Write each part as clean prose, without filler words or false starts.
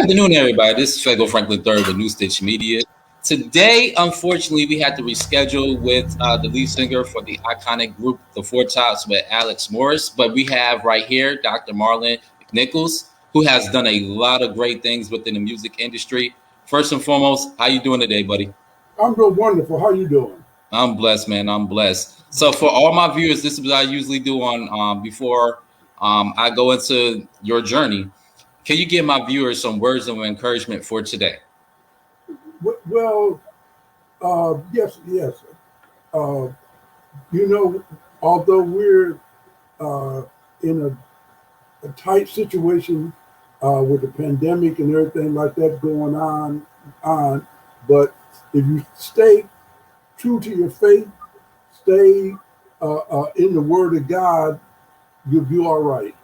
afternoon, everybody. This is Fago Franklin III with New Stitch Media. Today, unfortunately, we had to reschedule with the lead singer for the iconic group, The Four Tops, with Alex Morris. But we have right here Dr. Marlin Mcnichols, who has done a lot of great things within the music industry. First and foremost, how you doing today, buddy? I'm doing wonderful. How you doing? I'm blessed, man. I'm blessed. So for all my viewers, this is what I usually do on before I go into your journey. Can you give my viewers some words of encouragement for today? Well, yes. Uh, although we're in a tight situation with the pandemic and everything like that going on, but if you stay true to your faith, stay in the Word of God, you'll be all right.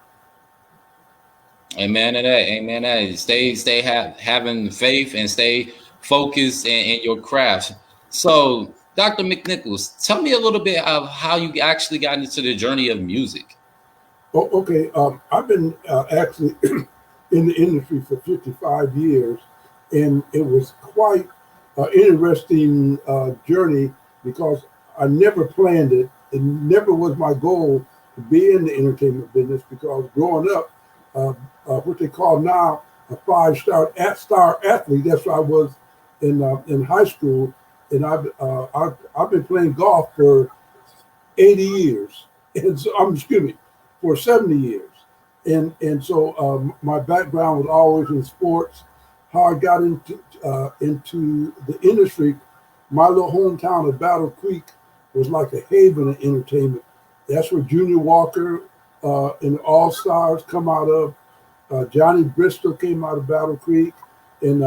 Amen to that. Amen to that. Stay having faith and stay focused in your craft. So, Dr. McNichols, tell me a little bit of how you actually got into the journey of music. Oh, okay. I've been actually in the industry for 55 years, and it was quite an interesting journey because I never planned it. It never was my goal to be in the entertainment business because growing up, what they call now a five-star athlete. That's what I was in high school, and I've been playing golf for 80 years, and so excuse me, for 70 years, and so my background was always in sports. How I got into the industry, my little hometown of Battle Creek was like a haven of entertainment. That's where Junior Walker and the All Stars come out of. Johnny Bristol came out of Battle Creek, and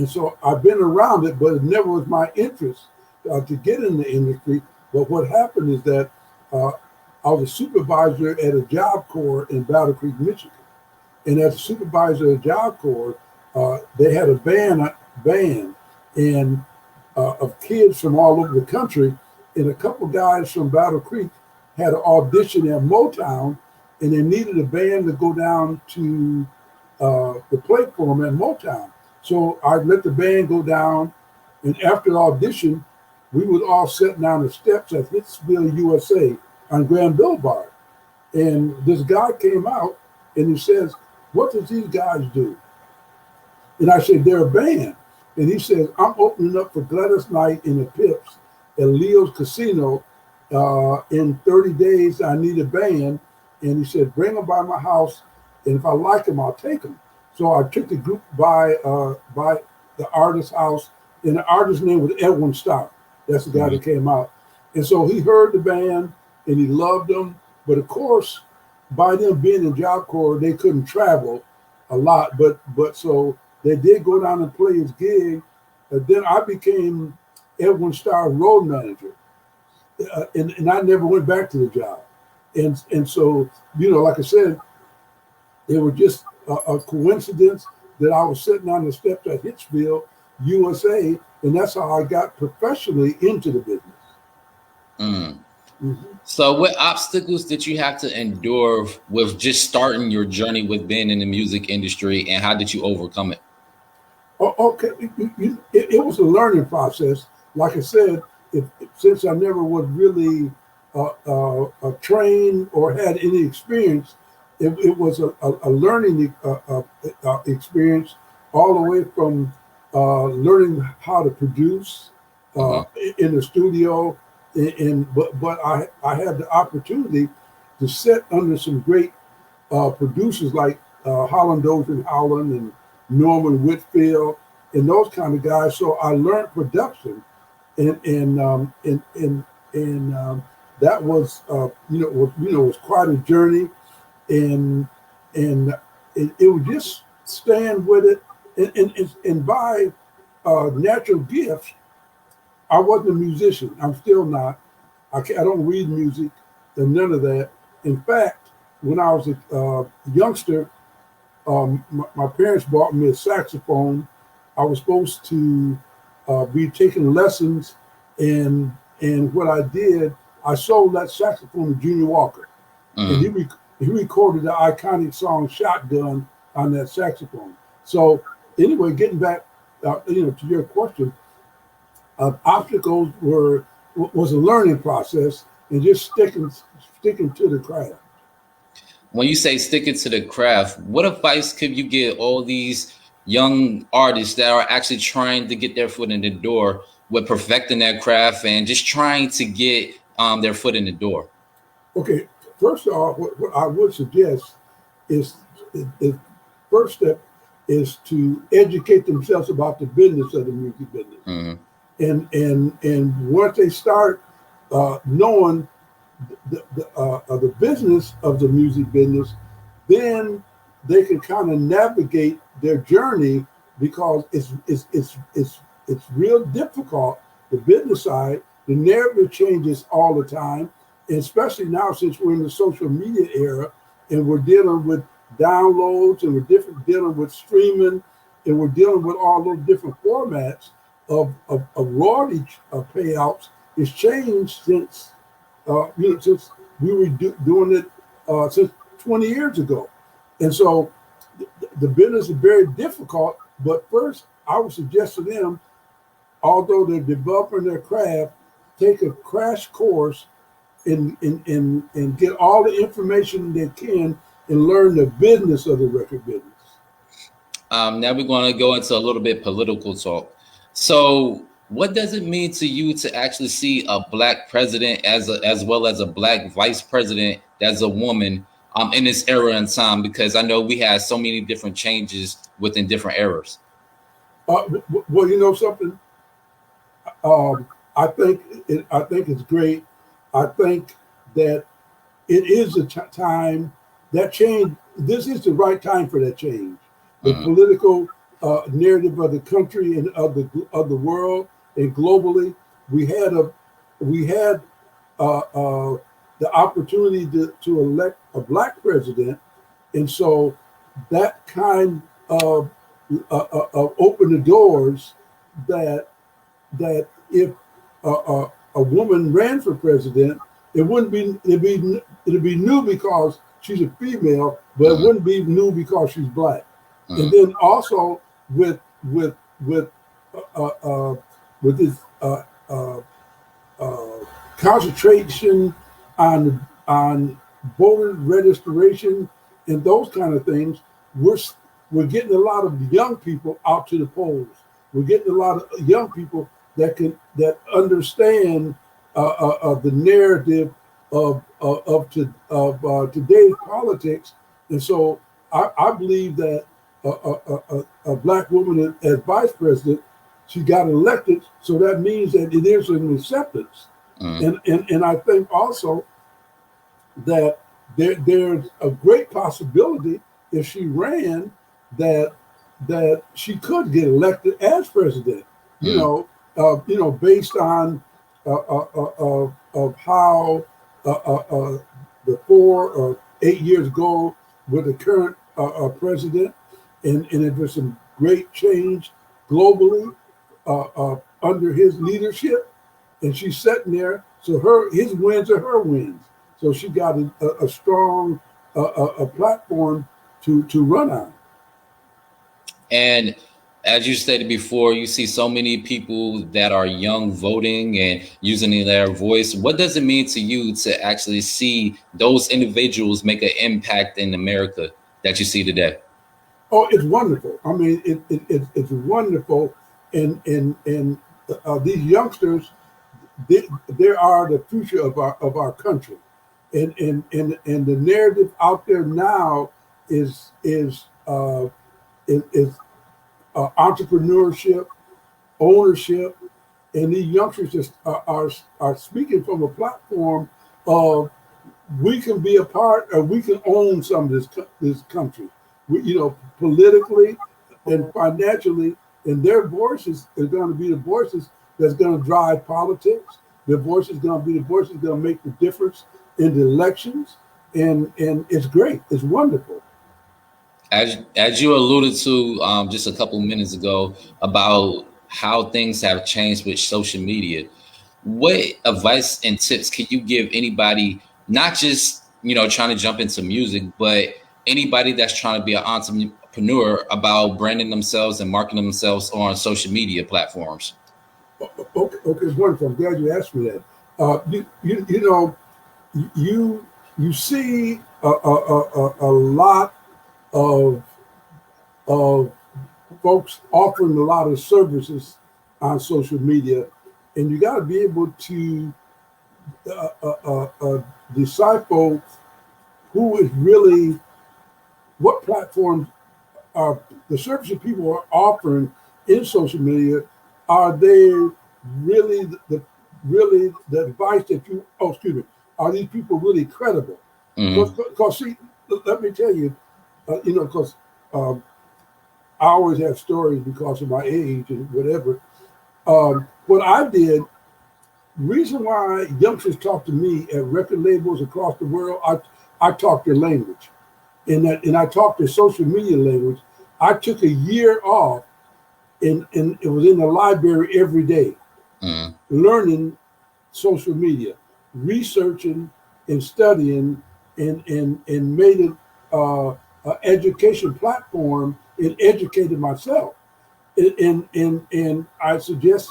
so I've been around it, but it never was my interest to get in the industry. But what happened is that I was a supervisor at a Job Corps in Battle Creek, Michigan, and as a supervisor at Job Corps, they had a band and of kids from all over the country, and a couple guys from Battle Creek had an audition at Motown, and they needed a band to go down to the plate for them at Motown. So I let the band go down, and after the audition, we was all sitting down the steps at Hitsville, USA, on Grand Boulevard. And this guy came out, and he says, "What does these guys do?" And I said, "They're a band." And he says, "I'm opening up for Gladys Knight and the Pips at Leo's Casino. In 30 days, I need a band." And he said, "Bring them by my house, and if I like them, I'll take them." So I took the group by the artist's house, and the artist's name was Edwin Starr. That's the guy that came out. And so he heard the band, and he loved them. But of course, by them being in Job Corps, they couldn't travel a lot. But so they did go down and play his gig. Then I became Edwin Starr's road manager, and I never went back to the job. And so, like I said, it was just a coincidence that I was sitting on the steps at Hitsville, USA, and that's how I got professionally into the business. Mm-hmm. So what obstacles did you have to endure with just starting your journey with being in the music industry, and how did you overcome it? Okay, it was a learning process. Like I said, since I never was really trained or had any experience, it was a learning experience all the way from learning how to produce in the studio, but I had the opportunity to sit under some great producers like Holland Dozier Howland and Norman Whitfield and those kind of guys. So I learned production, and that was was quite a journey, and it was just staying with it, and by natural gift, I wasn't a musician. I'm still not. I don't read music and none of that. In fact, when I was a youngster, my parents bought me a saxophone. I was supposed to be taking lessons, and what I did, I sold that saxophone to Junior Walker, and he recorded the iconic song "Shotgun" on that saxophone. So anyway, getting back, to your question, obstacles was a learning process and just sticking to the craft. When you say sticking to the craft, what advice could you give all these young artists that are actually trying to get their foot in the door with perfecting that craft and just trying to get their foot in the door? Okay, first off, what I would suggest is, is first step is to educate themselves about the business of the music business, Mm-hmm. and once they start knowing the business of the music business, then they can kind of navigate their journey because it's real difficult. The business side, the narrative changes all the time, and especially now since we're in the social media era and we're dealing with downloads and dealing with streaming and we're dealing with all those different formats of royalty payouts. It's changed since we were doing it since 20 years ago. And so the business is very difficult. But first, I would suggest to them, although they're developing their craft, take a crash course and get all the information they can and learn the business of the record business. Now we're going to go into a little bit political talk. So, what does it mean to you to actually see a black president as well as a black vice president that's a woman in this era and time? Because I know we had so many different changes within different eras. Well, you know something. I think it's great. I think that it is a time that change. This is the right time for that change. The political narrative of the country and of the world and globally, we had the opportunity to elect a black president, and so that kind of opened the doors that if a woman ran for president, it'd be new because she's a female, but it wouldn't be new because she's black. And then also with this concentration on voter registration and those kind of things, we're getting a lot of young people out to the polls. We're getting a lot of young people that understand the narrative of today's politics, and so I believe that a black woman as vice president, she got elected, so that means that it is an acceptance, and I think also that there's a great possibility if she ran that she could get elected as president. Based on of how the 4 or 8 years ago with the current president, and it was some great change globally under his leadership, and she's sitting there. So his wins are her wins. So she got a strong platform to run on. And as you stated before, you see so many people that are young voting and using their voice. What does it mean to you to actually see those individuals make an impact in America that you see today? Oh, it's wonderful. I mean, it's wonderful, and these youngsters, they are the future of our country, and the narrative out there now is entrepreneurship, ownership, and these youngsters just are speaking from a platform of we can be a part, or we can own some of this country. Politically and financially, and their voices are going to be the voices that's going to drive politics. Their voice is going to be the voices going to make the difference in the elections, and it's great. It's wonderful. As you alluded to just a couple minutes ago about how things have changed with social media, what advice and tips can you give anybody, not just trying to jump into music, but anybody that's trying to be an entrepreneur about branding themselves and marketing themselves on social media platforms? Okay, wonderful. I'm glad you asked me that. You know, you see a lot of of folks offering a lot of services on social media, and you got to be able to decipher who is really what platforms are the services people are offering in social media. Are they really really the advice that you? Oh, excuse me. Are these people really credible? Mm-hmm. Because see, let me tell you, because um, I always have stories because of my age and whatever. What I did, reason why youngsters talk to me at record labels across the world, I talk their language, and I talk their social media language. I took a year off, and it was in the library every day, Mm-hmm. learning social media, researching and studying, and made it an education platform and educated myself. And I suggest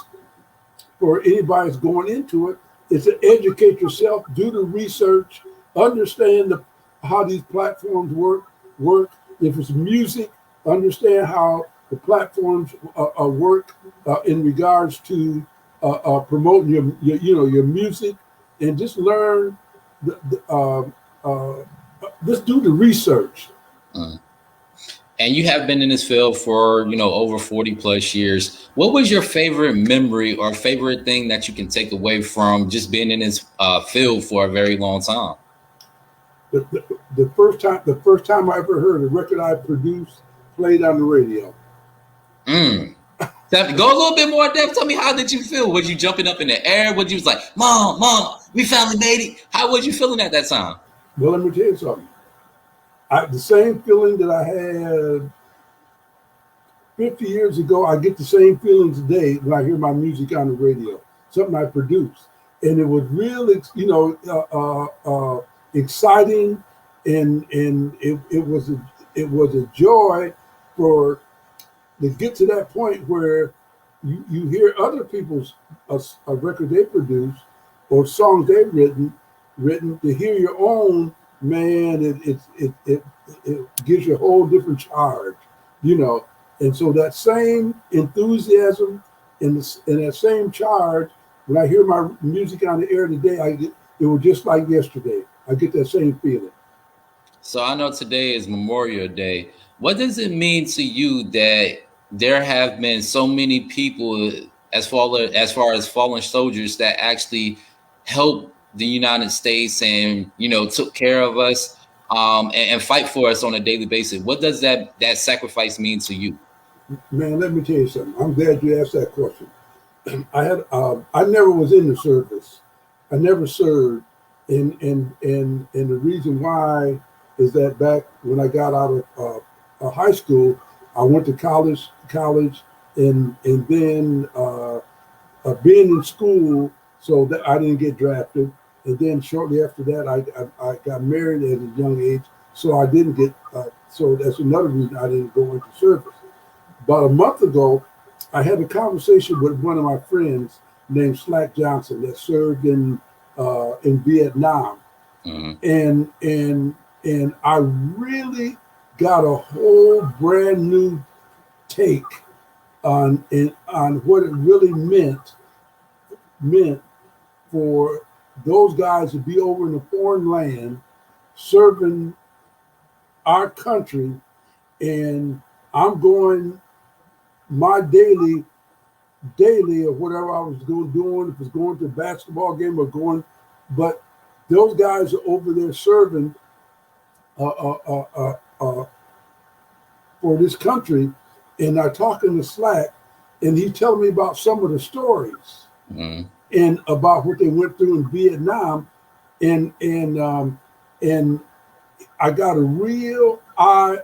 for anybody that's going into it is to educate yourself, do the research, understand how these platforms work. If it's music, understand how the platforms work in regards to promoting your music, and just learn. Just do the research. Mm-hmm. And you have been in this field for, over 40 plus years. What was your favorite memory or favorite thing that you can take away from just being in this field for a very long time? The first time I ever heard a record I produced played on the radio. Mm. Go a little bit more in depth. Tell me, how did you feel? Was you jumping up in the air? Was you was like, Mom, we finally made it? How was you feeling at that time? Well, let me tell you something. The same feeling that I had 50 years ago, I get the same feeling today when I hear my music on the radio, something I produced. And it was really, exciting, and it was a joy for to get to that point where you hear other people's a record they produce or songs they've written to hear your own. Man, it gives you a whole different charge, you know. And so that same enthusiasm and that same charge, when I hear my music on the air today, it was just like yesterday. I get that same feeling. So I know today is Memorial Day. What does it mean to you that there have been so many people as far as fallen soldiers that actually helped the United States and took care of us and fight for us on a daily basis? What does that sacrifice mean to you? Man, let me tell you something. I'm glad you asked that question. I never was in the service. I never served, and the reason why is that back when I got out of high school, I went to college, and then being in school, so that I didn't get drafted, and then shortly after that, I got married at a young age, so I didn't get. So that's another reason I didn't go into service. About a month ago, I had a conversation with one of my friends named Slack Johnson that served in Vietnam, Mm-hmm. and I really got a whole brand new take on what it really meant for those guys to be over in a foreign land serving our country, and I'm going my daily or whatever I was doing, if it's going to a basketball game or going, but those guys are over there serving uh, uh, uh, uh, uh, for this country, and I talking to Slack, and he telling me about some of the stories Mm-hmm. and about what they went through in Vietnam, and I got a real eye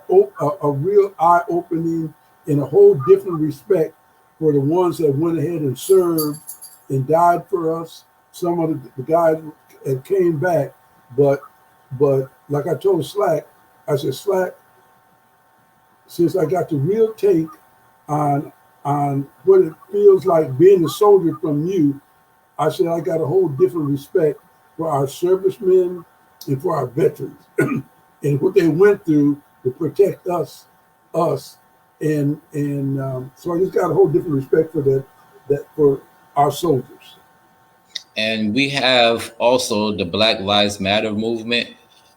opening in a whole different respect for the ones that went ahead and served and died for us. Some of the guys that came back, but like I told Slack, I said, Slack, since I got the real take on what it feels like being a soldier from you, I said I got a whole different respect for our servicemen and for our veterans and what they went through to protect us, and so I just got a whole different respect for that for our soldiers. And we have also the Black Lives Matter movement.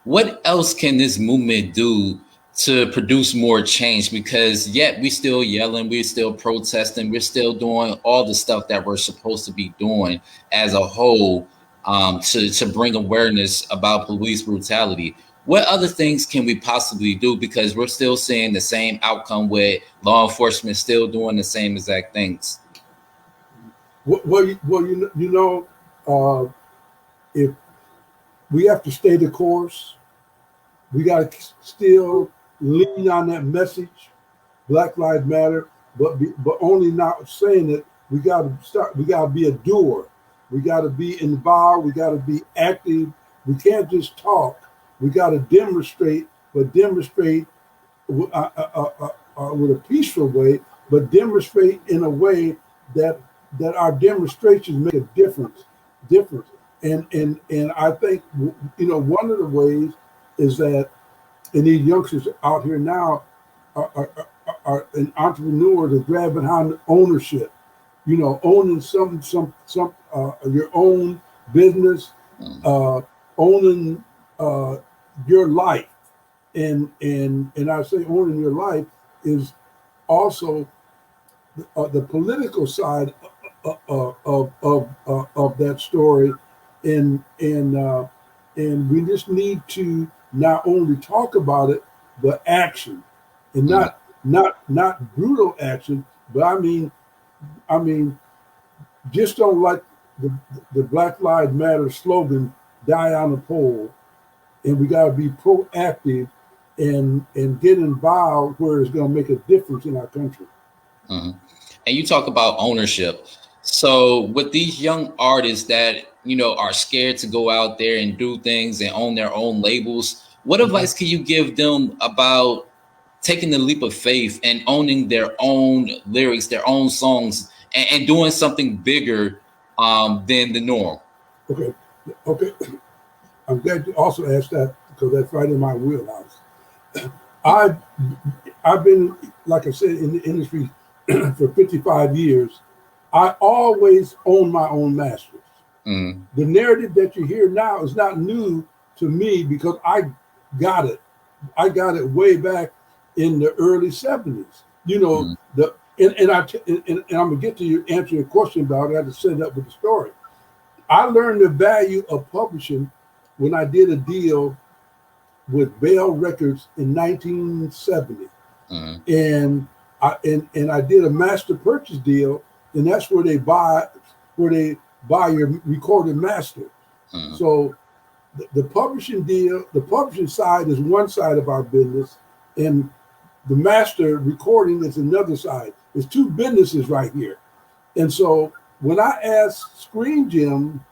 What else can this movement do to produce more change? Because yet we still yelling, we're still protesting, we're still doing all the stuff that we're supposed to be doing as a whole, to bring awareness about police brutality. What other things can we possibly do? Because we're still seeing the same outcome with law enforcement still doing the same exact things. Well, if we have to stay the course, we got to still lean on that message, Black Lives Matter, but only not saying it. We got to start. We got to be a doer. We got to be involved. We got to be active. We can't just talk. We got to demonstrate, but demonstrate with a peaceful way, but demonstrate in a way that our demonstrations make a difference. And I think one of the ways is that, and these youngsters out here now are entrepreneurs are grabbing on ownership, owning some your own business, owning your life, and I say owning your life is also the political side of that story, and we just need to not only talk about it but action, and not brutal action, but I mean just don't let the Black Lives Matter slogan die on the pole, and we got to be proactive and get involved where it's going to make a difference in our country. Mm-hmm. And you talk about ownership. So with these young artists that are scared to go out there and do things and own their own labels, what advice can you give them about taking the leap of faith and owning their own lyrics, their own songs, and doing something bigger than the norm? Okay. I'm glad you also asked that because that's right in my wheelhouse. I've been, like I said, in the industry for 55 years. I always own my own masters. Mm. The narrative that you hear now is not new to me because I got it. I got it way back in the early 70s. And I'm gonna get to answer your question about it. I had to set it up with the story. I learned the value of publishing when I did a deal with Bell Records in 1970, and I did a master purchase deal, and that's where they buy your recorded master. So the publishing deal, the publishing side is one side of our business, and the master recording is another side. There's two businesses right here, and so when I asked Screen Gem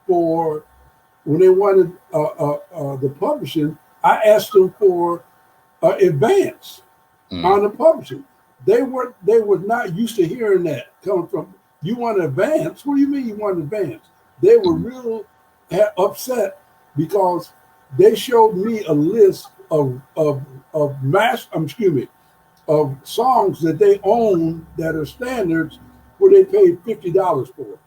when they wanted the publishing, I asked them for advance on the publishing. They were not used to hearing that coming from, you want advance? What do you mean you want advance? They were real upset because they showed me a list of songs that they own that are standards where they paid $50 for.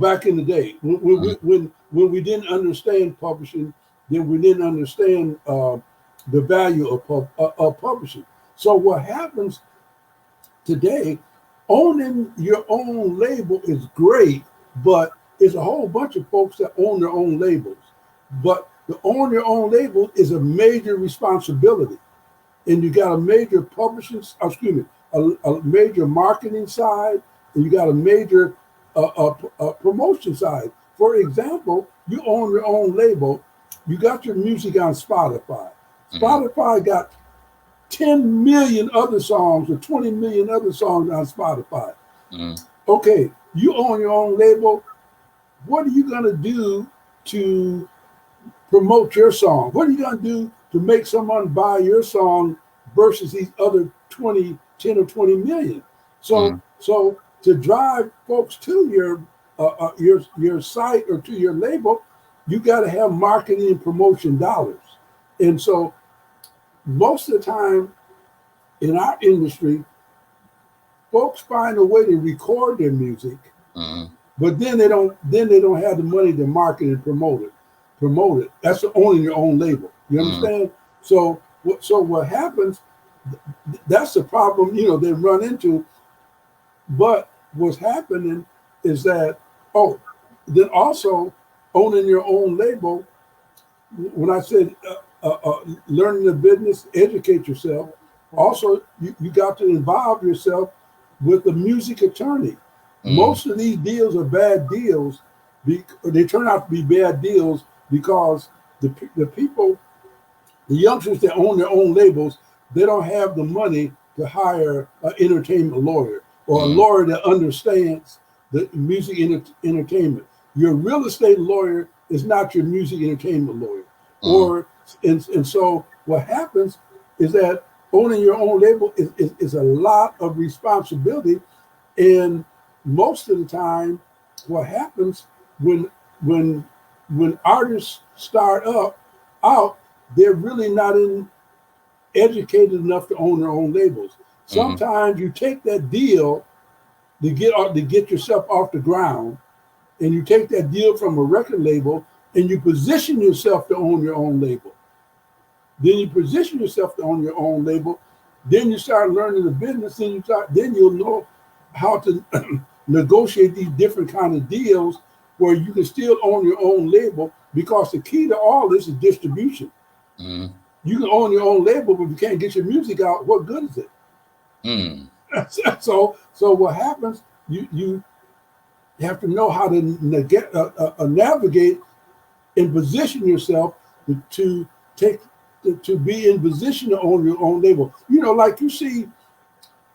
Back in the day when we didn't understand publishing, then we didn't understand the value of publishing. So what happens today, owning your own label is great, but it's a whole bunch of folks that own their own labels. But to own your own label is a major responsibility. And you got a major a major marketing side, and you got a major promotion side. For example, you own your own label, you got your music on Spotify. Spotify got 10 million other songs or 20 million other songs on Spotify. Okay, you own your own label. What are you going to do to promote your song? What are you going to do to make someone buy your song versus these other 10 or 20 million. So to drive folks to your site or to your label, you got to have marketing and promotion dollars. And so most of the time in our industry, folks find a way to record their music, but then they don't have the money to market and promote it. That's owning your own label. You understand? So what happens? That's the problem, they run into. But what's happening is that then also owning your own label. When I said learning the business, educate yourself. Also, you got to involve yourself with the music attorney. Most of these deals are bad deals. They turn out to be bad deals because the people, the youngsters that own their own labels, they don't have the money to hire an entertainment lawyer or a lawyer that understands the music entertainment. Your real estate lawyer is not your music entertainment lawyer. And so what happens is that owning your own label is a lot of responsibility. And most of the time, what happens when artists start out, they're really not educated enough to own their own labels. Sometimes you take that deal to get yourself off the ground, and you take that deal from a record label and you position yourself to own your own label. Then you position yourself to own your own label. Then you start learning the business, and then you'll know how to negotiate these different kind of deals where you can still own your own label, because the key to all this is distribution. You can own your own label, but if you can't get your music out, what good is it? So what happens? You have to know how to navigate and position yourself to be in position to own your own label. Like you see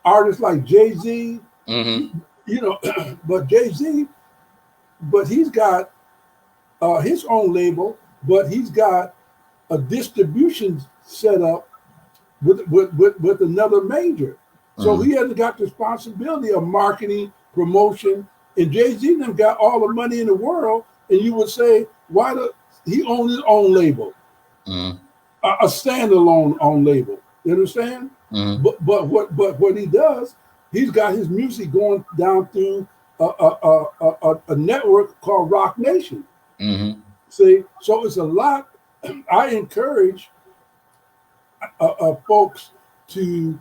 artists like Jay-Z, but Jay-Z, but he's got his own label, but he's got a distribution set up with another major. So he hasn't got the responsibility of marketing, promotion, and Jay-Z them got all the money in the world, and you would say, he owns his own label, a standalone own label. You understand? But what he does, he's got his music going down through a network called Rock Nation. See, so it's a lot. I encourage folks to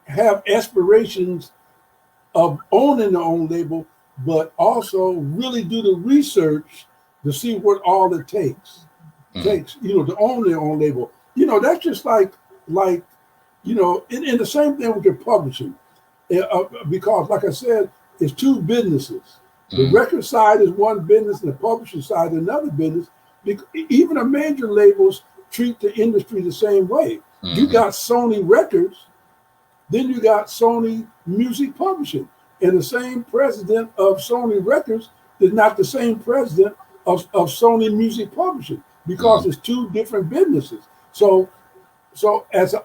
have aspirations of owning their own label, but also really do the research to see what all it takes, to own their own label. That's just like in the same thing with your publishing, because like I said, it's two businesses. The record side is one business, and the publishing side is another business. Even the major labels treat the industry the same way. You got Sony Records, then you got Sony Music Publishing, and the same president of Sony Records is not the same president of Sony Music Publishing, because it's two different businesses. So as a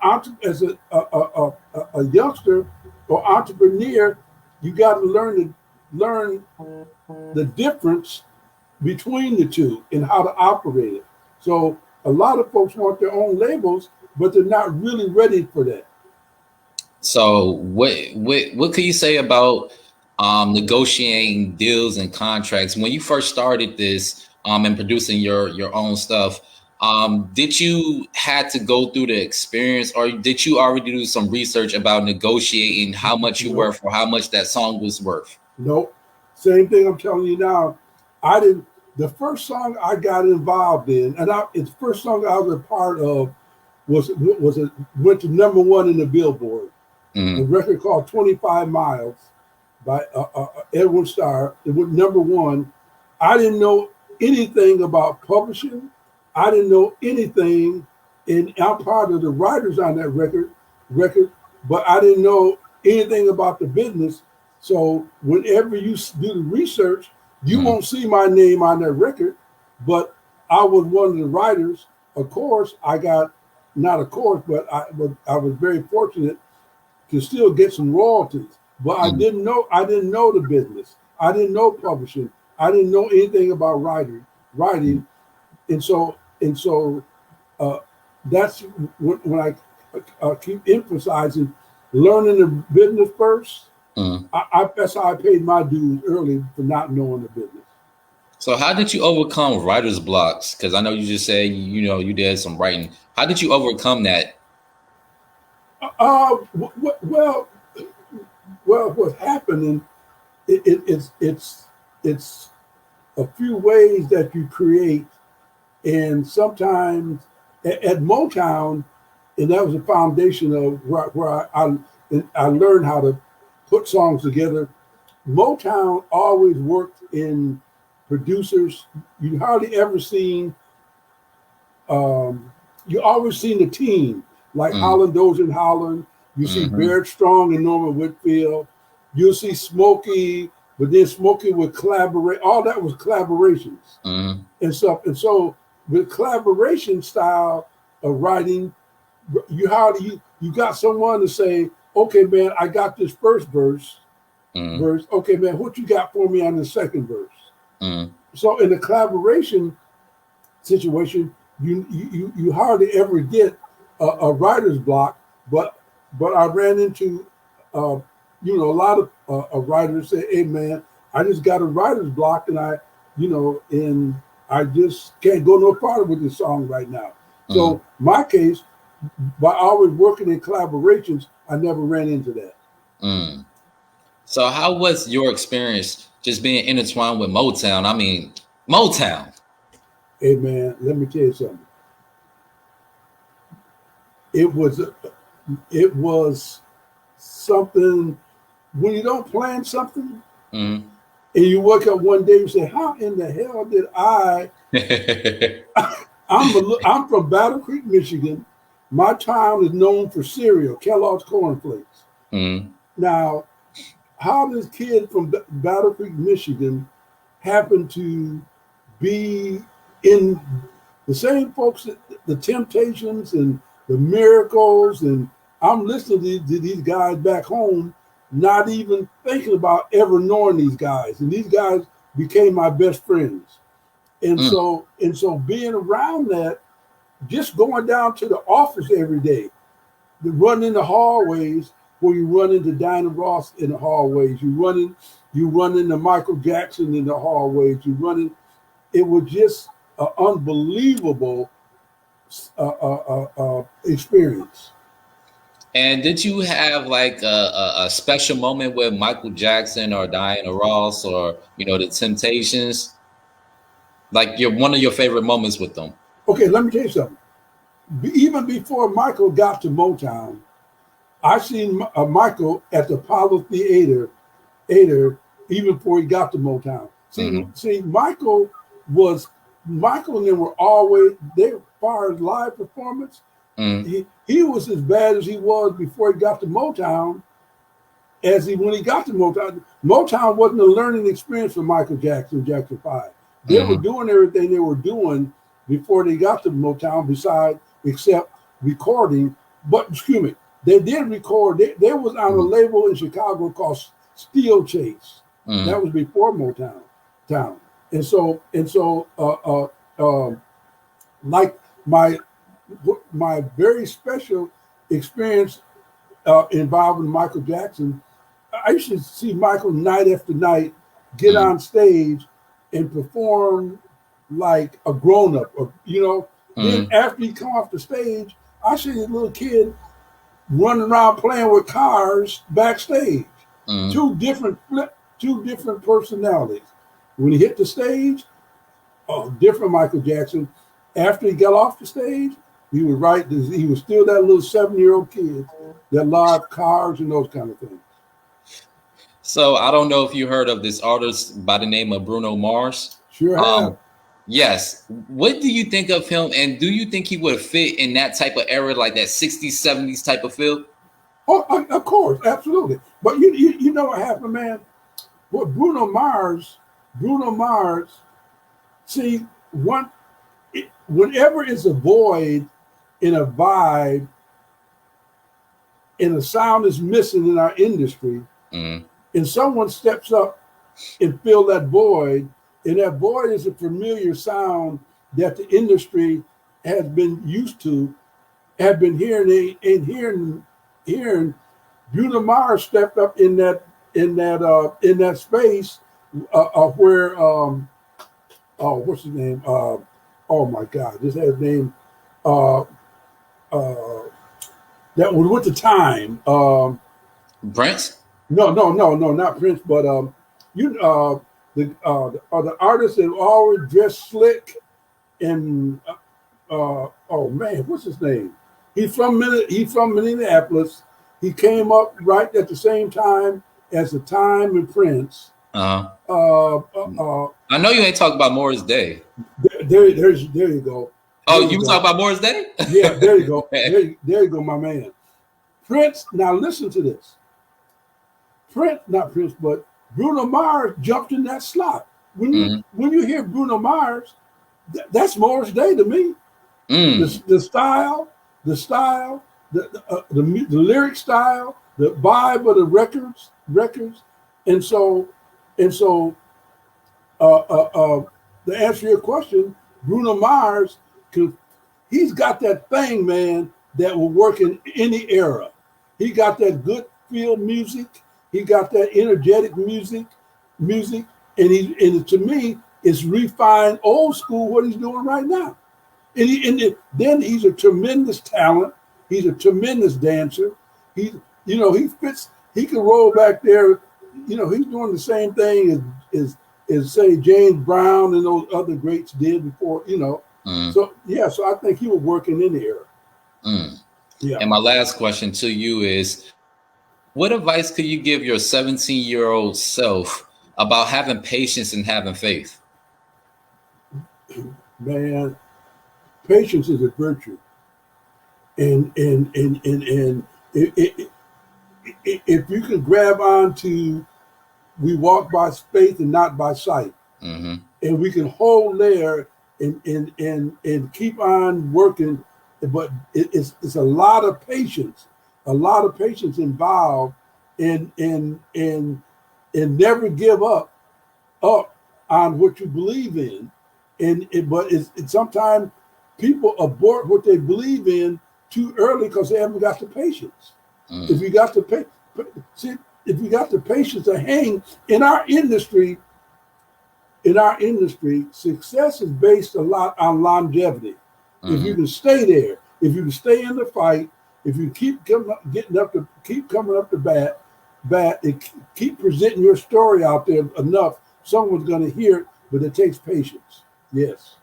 youngster or entrepreneur, you got to learn the difference between the two and how to operate it. So a lot of folks want their own labels, but they're not really ready for that. So what can you say about negotiating deals and contracts? When you first started this and producing your own stuff, did you had to go through the experience, or did you already do some research about negotiating how much you worth or how much that song was worth? Nope. Same thing I'm telling you now. I didn't. The first song I got involved in, and the first song I was a part of went to #1 in the Billboard. A record called 25 Miles by Edwin Starr. It went #1. I didn't know anything about publishing. I didn't know anything, and I'm part of the writers on that record, but I didn't know anything about the business. So whenever you do the research, you won't see my name on that record, but I was one of the writers. Of course, I got not a course, but I was very fortunate to still get some royalties. But Mm. I didn't know the business. I didn't know publishing. I didn't know anything about Mm. writing, and so uh, that's when I keep emphasizing learning the business first. Mm. That's how I paid my dues early for not knowing the business. So how did you overcome writer's blocks? Because I know you just said you did some writing. How did you overcome that? Well, what's happening? It's a few ways that you create, and sometimes at Motown, and that was the foundation of where I learned how to put songs together. Motown always worked in producers. You hardly ever seen um, you always seen the team like Mm. Holland Dozier and Holland. You see Hmm. Barrett Strong and Norman Whitfield. You'll see Smokey, but then Smokey would collaborate. All that was collaborations Mm. and stuff. And so with collaboration style of writing, you got someone to say, okay, man, I got this first Mm. verse. Okay, man, what you got for me on the second verse? Mm. So in the collaboration situation, you hardly ever get a writer's block. But I ran into uh, a lot of writers say, "Hey man, I just got a writer's block, and and I just can't go no farther with this song right now." Mm. So my case, by always working in collaborations, I never ran into that. Mm. So how was your experience just being intertwined with Motown? I mean, Motown. Hey man, let me tell you something. It was it was something when you don't plan something Mm. and you wake up one day and say, "How in the hell did I?" I'm from Battle Creek, Michigan. My town is known for cereal, Kellogg's Corn Flakes. Mm. Now, how this kid from Battle Creek, Michigan, happen to be in the same folks, the Temptations and the Miracles, and I'm listening to these guys back home, not even thinking about ever knowing these guys, and these guys became my best friends. Mm. And so being around that, just going down to the office every day, the run in the hallways where you run into Dinah Ross in the hallways, you run into Michael Jackson in the hallways, you run in. It was just an unbelievable experience. And did you have like a special moment with Michael Jackson or Diana Ross or the Temptations? Like your one of your favorite moments with them? Okay, let me tell you something. Even before Michael got to Motown, I seen Michael at the Apollo Theater even before he got to Motown. Hmm. See, was Michael and them were always they as far as live performance. Mm. He was as bad as he was before he got to Motown as he when he got to Motown. Motown wasn't a learning experience for Michael Jackson, Jackson 5. They were Hmm. doing everything they were doing before they got to Motown, besides except recording. But excuse me, they did record. They was on a label in Chicago called Steel Chase. That Mm. was before Motown Town. And so like my my very special experience involving Michael Jackson, I used to see Michael night after night get Mm. on stage and perform like a grown up, Then Mm. after he come off the stage, I see this little kid running around playing with cars backstage. Mm. Two different personalities. When he hit the stage, different Michael Jackson. After he got off the stage, he was right. He was still that little 7-year-old kid that loved cars and those kind of things. So I don't know if you heard of this artist by the name of Bruno Mars. Sure have. Um, yes. What do you think of him, and do you think he would fit in that type of era, like that 60s, 70s type of feel? Oh, of course, absolutely. But you know what happened, man? What Bruno Mars. See, whenever it's a void in a vibe, and a sound is missing in our industry, Mm. and someone steps up and fill that void, and that void is a familiar sound that the industry has been used to, have been hearing, and hearing. Bruno Mars stepped up in that space where oh, what's his name? Oh my God, this has his name. Uh, uh, that was with the time. Prince? No, not Prince, but you the artist that always dressed slick and oh man, what's his name? He's from Minneapolis. He came up right at the same time as the Time and Prince. Uh-huh. Uh, uh, uh, I know you ain't talking about Morris Day. there you go. Oh, There you were go. talking about Morris Day? Yeah, there you go. Okay. There you go, my man. Prince. Now listen to this. Prince, not Prince, but Bruno Mars jumped in that slot. When you hear Bruno Mars, that's Morris Day to me. The style, the lyric style, the vibe of the records, and so to answer your question, Bruno Mars, he's got that thing, man, that will work in any era. He got that good feel music. He got that energetic music, and to me, it's refined old school what he's doing right now. Then he's a tremendous talent. He's a tremendous dancer. He fits. He can roll back there. He's doing the same thing as say James Brown and those other greats did before. So I think he would work in any era. Yeah. And my last question to you is, what advice could you give your 17-year-old self about having patience and having faith? Man, patience is a virtue, and if you can grab on to, we walk by faith and not by sight, and we can hold there and keep on working, but it's a lot of patience involved, and never give up on what you believe in. But sometimes people abort what they believe in too early because they haven't got the patience. If you got the patience to hang in our industry, success is based a lot on longevity. If you can stay there, if you can stay in the fight, if you keep coming up to bat, and keep presenting your story out there enough, someone's going to hear it. But it takes patience. Yes.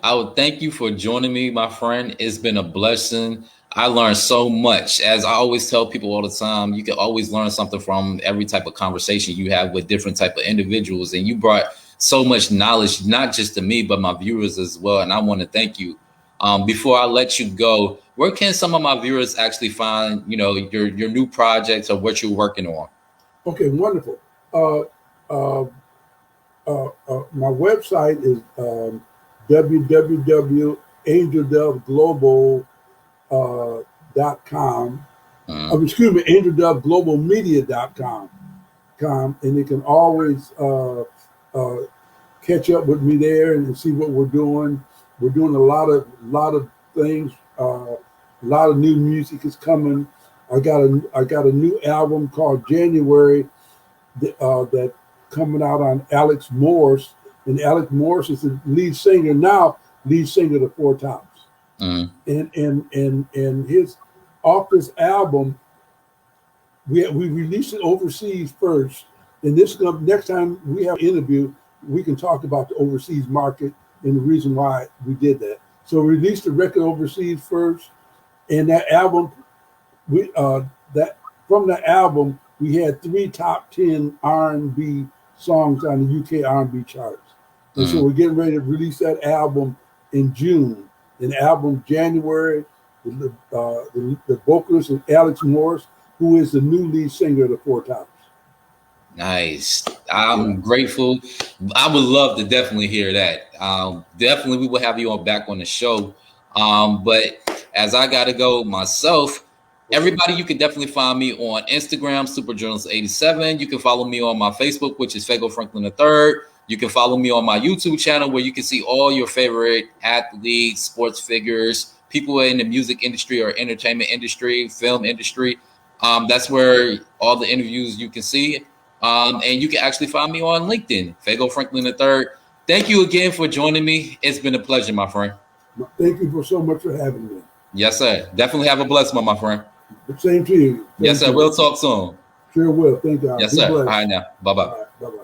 I would thank you for joining me, my friend. It's been a blessing. I learned so much. As I always tell people all the time, you can always learn something from every type of conversation you have with different type of individuals. And you brought so much knowledge, not just to me, but my viewers as well. And I want to thank you. Before I let you go, where can some of my viewers actually find, your new projects or what you're working on? Okay, wonderful. My website is www.angeldoveglobal.com. Excuse me, angeldoveglobalmedia.com. And you can always catch up with me there and see what we're doing. We're doing a lot of things. A lot of new music is coming. I got a new album called January that coming out on Alex Morris, and Alex Morris is the lead singer of the Four Tops. And his off this album, we released it overseas first, and next time we have an interview, we can talk about the overseas market and the reason why we did that. So we released the record overseas first, and that album, from the album we had 3 top 10 R&B songs on the UK R&B charts. And so we're getting ready to release that album in June. And the album January, the vocalist is Alex Morris, who is the new lead singer of the Four Tops. Nice. I'm grateful. I would love to definitely hear that. Definitely we will have you back on the show. But as I gotta go myself, everybody, you can definitely find me on Instagram, superjournalist87. You can follow me on my Facebook, which is Fago Franklin III. You can follow me on my YouTube channel, where you can see all your favorite athletes, sports figures, people in the music industry or entertainment industry, film industry. That's where all the interviews you can see. And you can actually find me on LinkedIn, Fago Franklin III. Thank you again for joining me. It's been a pleasure, my friend. Thank you so much for having me. Yes, sir. Definitely have a blessed one, my friend. The same to you. Yes, sir. We'll talk soon. Sure will. Thank you. Yes, sir. All right, now. Bye-bye. Bye-bye.